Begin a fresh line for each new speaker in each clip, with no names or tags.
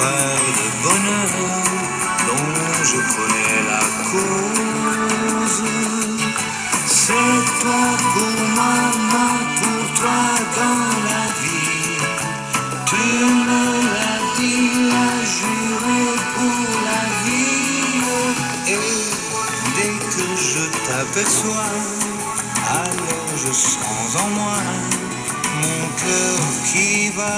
frère de bonheur dont je connais la cause. C'est toi pour moi, moi pour toi dans la vie. Tu me l'as dit, l'as juré pour la vie. Et dès que je t'aperçois, alors je sens en moi mon cœur qui va.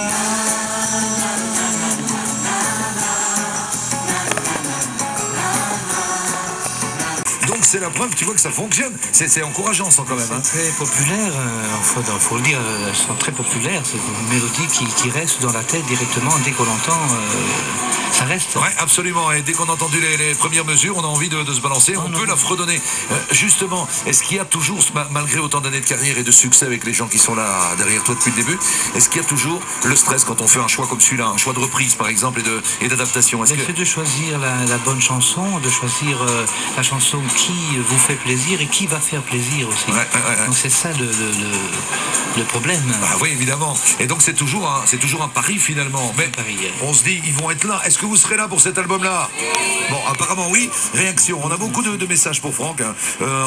Donc c'est la preuve, tu vois que ça fonctionne. C'est encourageant ça quand même. Hein.
C'est très populaire, faut le dire, elles sont très populaires. C'est une mélodie qui reste dans la tête directement dès qu'on l'entend. Ça reste.
Ouais, absolument. Et dès qu'on a entendu les premières mesures, on a envie de se balancer. On peut la fredonner. Justement, est-ce qu'il y a toujours, malgré autant d'années de carrière et de succès avec les gens qui sont là derrière toi depuis le début, est-ce qu'il y a toujours le stress quand on fait un choix comme celui-là, un choix de reprise par exemple et d'adaptation?
C'est de choisir la bonne chanson, de choisir la chanson qui vous fait plaisir et qui va faire plaisir aussi.
Ouais.
Donc c'est ça le problème.
Bah oui, évidemment. Et donc c'est toujours un pari finalement. Mais on se dit, ils vont être là. Est-ce que vous serez là pour cet album-là? Bon, apparemment oui. Réaction. On a beaucoup de messages pour Franck hein,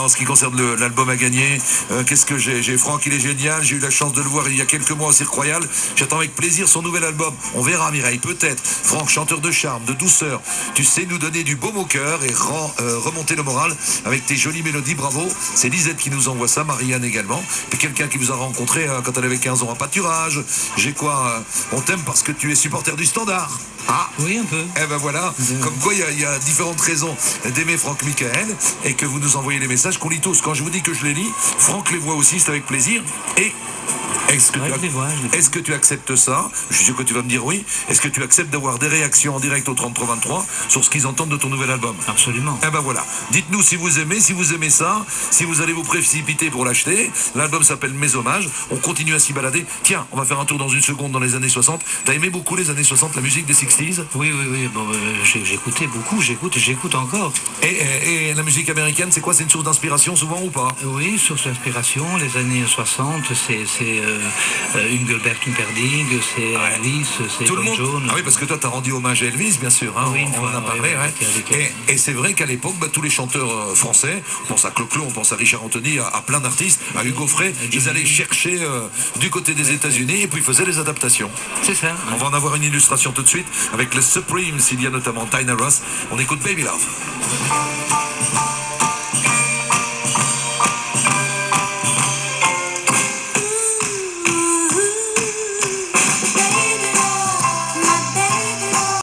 en ce qui concerne l'album à gagner. Qu'est-ce que j'ai Franck, il est génial. J'ai eu la chance de le voir il y a quelques mois au Cirque Royal. J'attends avec plaisir son nouvel album. On verra, Mireille, peut-être. Franck, chanteur de charme, de douceur. Tu sais nous donner du baume au cœur et remonter le moral avec tes jolies mélodies. Bravo. C'est Lisette qui nous envoie ça. Marianne également. Puis quelqu'un qui vous a rencontré quand elle avait 15 ans à Pâturage. J'ai quoi on t'aime parce que tu es supporter du Standard. Ah
oui, un peu.
Eh ben voilà, comme quoi il y a différentes raisons d'aimer Franck Michael et que vous nous envoyez les messages qu'on lit tous. Quand je vous dis que je les lis, Franck les voit aussi, c'est avec plaisir. Et est-ce que tu acceptes ça? Je suis sûr que tu vas me dire oui. Est-ce que tu acceptes d'avoir des réactions en direct au 3323 sur ce qu'ils entendent de ton nouvel album?
Absolument.
Eh ben voilà. Dites-nous si vous aimez ça, si vous allez vous précipiter pour l'acheter. L'album s'appelle Mes Hommages. On continue à s'y balader. Tiens, on va faire un tour dans une seconde dans les années 60. T'as aimé beaucoup les années 60, la musique des 60s?
Oui. Bon, j'écoutais beaucoup, j'écoute encore.
Et la musique américaine, c'est quoi? C'est une source d'inspiration souvent ou pas?
Oui, source d'inspiration. Les années 60, c'est Engelbert Humperdinck, c'est Elvis, c'est Tom Jones.
Ah oui, parce que toi, tu as rendu hommage à Elvis, bien sûr. Hein,
oui,
on en a parlé. Et c'est vrai qu'à l'époque, tous les chanteurs français, on pense à Clo-Clo, on pense à Richard Anthony, à plein d'artistes, à Hugo Frey, ils allaient chercher du côté des États-Unis et puis ils faisaient les adaptations.
C'est ça.
On va en avoir une illustration tout de suite avec les Supremes, il y a notamment Dinah Ross. On écoute Baby Love.